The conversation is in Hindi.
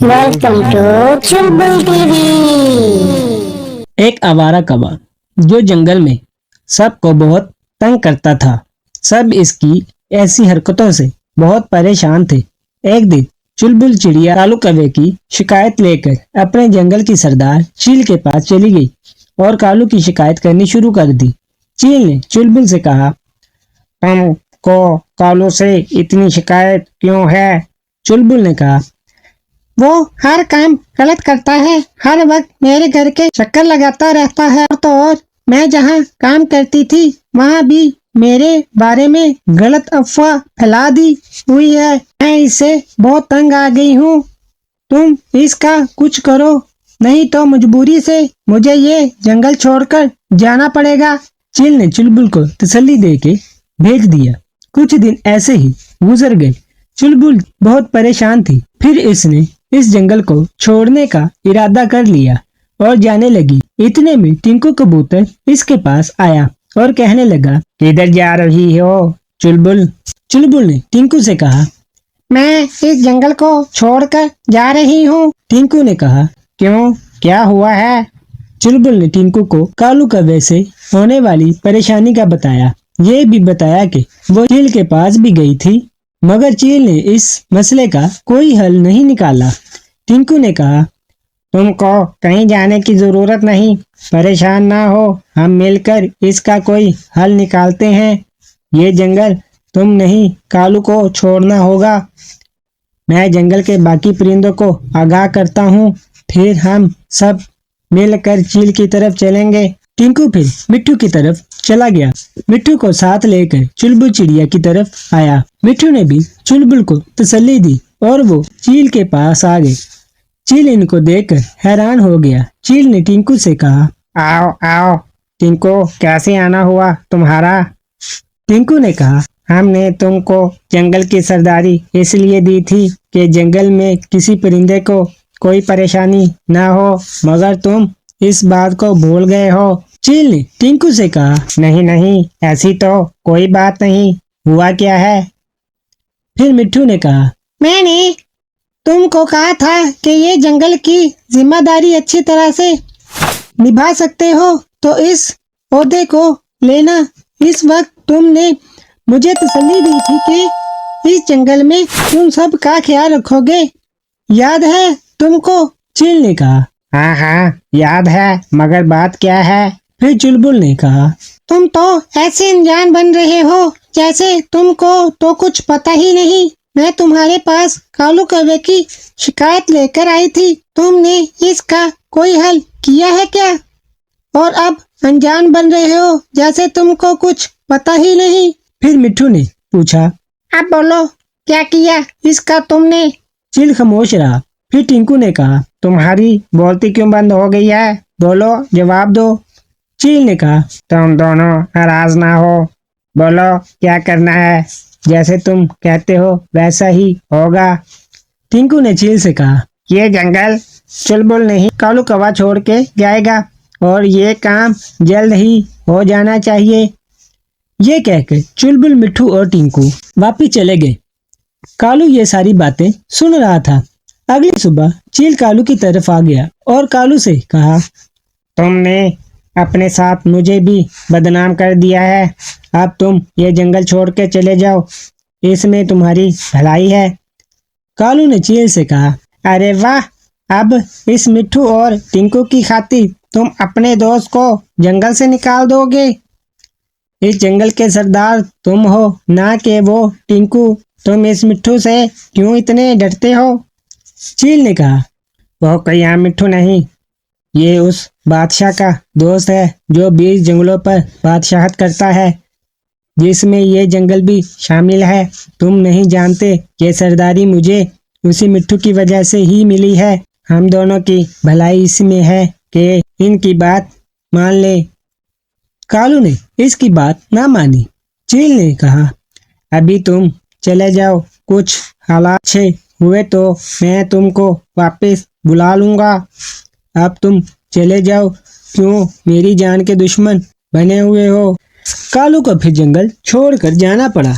Welcome to Chulbul TV. एक आवारा कौवा जो जंगल में सबको बहुत तंग करता था। सब इसकी ऐसी हरकतों से बहुत परेशान थे। एक दिन चुलबुल चिड़िया कालू कौवे की शिकायत लेकर अपने जंगल की सरदार चील के पास चली गई और कालू की शिकायत करनी शुरू कर दी। चील ने चुलबुल से कहा, तुमको कालू से इतनी शिकायत क्यों है? चुलबुल ने कहा, वो हर काम गलत करता है, हर वक्त मेरे घर के चक्कर लगाता रहता है। और तो और मैं जहाँ काम करती थी वहाँ भी मेरे बारे में गलत अफवाह फैला दी हुई है। मैं इससे बहुत तंग आ गई हूँ। तुम इसका कुछ करो, नहीं तो मजबूरी से मुझे ये जंगल छोड़कर जाना पड़ेगा। चील ने चुलबुल को तसल्ली देके भेज दिया। कुछ दिन ऐसे ही गुजर गए। चुलबुल बहुत परेशान थी। फिर इसने इस जंगल को छोड़ने का इरादा कर लिया और जाने लगी। इतने में टिंकू कबूतर इसके पास आया और कहने लगा, किधर जा रही हो चुलबुल? चुलबुल ने टिंकू से कहा, मैं इस जंगल को छोड़कर जा रही हूँ। टिंकू ने कहा, क्यों, क्या हुआ है? चुलबुल ने टिंकू को कालू कौवे से होने वाली परेशानी का बताया। ये भी बताया कि वो चील के पास भी गई थी, मगर चील ने इस मसले का कोई हल नहीं निकाला। टिंकू ने कहा, तुमको कहीं जाने की जरूरत नहीं, परेशान ना हो, हम मिलकर इसका कोई हल निकालते हैं। ये जंगल तुम नहीं, कालू को छोड़ना होगा। मैं जंगल के बाकी परिंदों को आगाह करता हूँ, फिर हम सब मिलकर चील की तरफ चलेंगे। टिंकू फिर मिट्ठू की तरफ चला गया। मिट्ठू को साथ लेकर चुलबुल चिड़िया की तरफ आया। मिट्ठू ने भी चुलबुल को तसल्ली दी और वो चील के पास आ गए। चील इनको देखकर हैरान हो गया। चील ने टिंकू से कहा, आओ आओ टिंकू, कैसे आना हुआ तुम्हारा? टिंकू ने कहा, हमने तुमको जंगल की सरदारी इसलिए दी थी कि जंगल में किसी परिंदे को कोई परेशानी ना हो, मगर तुम इस बात को भूल गए हो। चील ने टिंकू से कहा, नहीं नहीं, ऐसी तो कोई बात नहीं, हुआ क्या है? फिर मिट्ठू ने कहा, मैंने तुमको कहा था कि ये जंगल की जिम्मेदारी अच्छी तरह से निभा सकते हो तो इस पौधे को लेना। इस वक्त तुमने मुझे तसल्ली दी थी कि इस जंगल में तुम सब का ख्याल रखोगे, याद है तुमको? चील ने कहा, हाँ हाँ याद है, मगर बात क्या है? फिर चुलबुल ने कहा, तुम तो ऐसे अनजान बन रहे हो जैसे तुमको तो कुछ पता ही नहीं। मैं तुम्हारे पास कालू कौवे की शिकायत लेकर आई थी, तुमने इसका कोई हल किया है क्या? और अब अनजान बन रहे हो जैसे तुमको कुछ पता ही नहीं। फिर मिट्ठू ने पूछा, अब बोलो, क्या किया इसका तुमने? चील खामोश रहा। फिर टिंकू ने कहा, तुम्हारी बोलती क्यों बंद हो गई है? बोलो, जवाब दो। चील ने कहा, तुम दोनों नाराज ना हो, बोलो क्या करना है? जैसे तुम कहते हो वैसा ही होगा। टिंकू ने चील से कहा, ये जंगल चुलबुल नहीं कालू कौवा छोड़ के जाएगा और ये काम जल्द ही हो जाना चाहिए। ये कहकर चुलबुल, मिट्ठू और टिंकू वापिस चले गए। कालू ये सारी बातें सुन रहा था। अगली सुबह चील कालू की तरफ आ गया और कालू से कहा, तुमने अपने साथ मुझे भी बदनाम कर दिया है, अब तुम ये जंगल छोड़ के चले जाओ, इसमें तुम्हारी भलाई है। कालू ने चील से कहा, अरे वाह, अब इस मिट्ठू और टिंकू की खातिर तुम अपने दोस्त को जंगल से निकाल दोगे? इस जंगल के सरदार तुम हो, ना कि वो टिंकू। तुम इस मिट्ठू से क्यों इतने डरते हो? चील ने कहा, वो कोई आम मिट्ठू नहीं, ये उस बादशाह का दोस्त है जो 20 जंगलों पर बादशाहत करता है, जिसमें ये जंगल भी शामिल है। तुम नहीं जानते कि सरदारी मुझे उसी मिट्ठू की वजह से ही मिली है। हम दोनों की भलाई इसमें है कि इनकी बात मान ले। कालू ने इसकी बात ना मानी। चील ने कहा, अभी तुम चले जाओ, कुछ हालात अच्छे हुए तो मैं तुमको वापस बुला लूंगा। अब तुम चले जाओ, क्यों मेरी जान के दुश्मन बने हुए हो? कालू को फिर जंगल छोड़कर जाना पड़ा।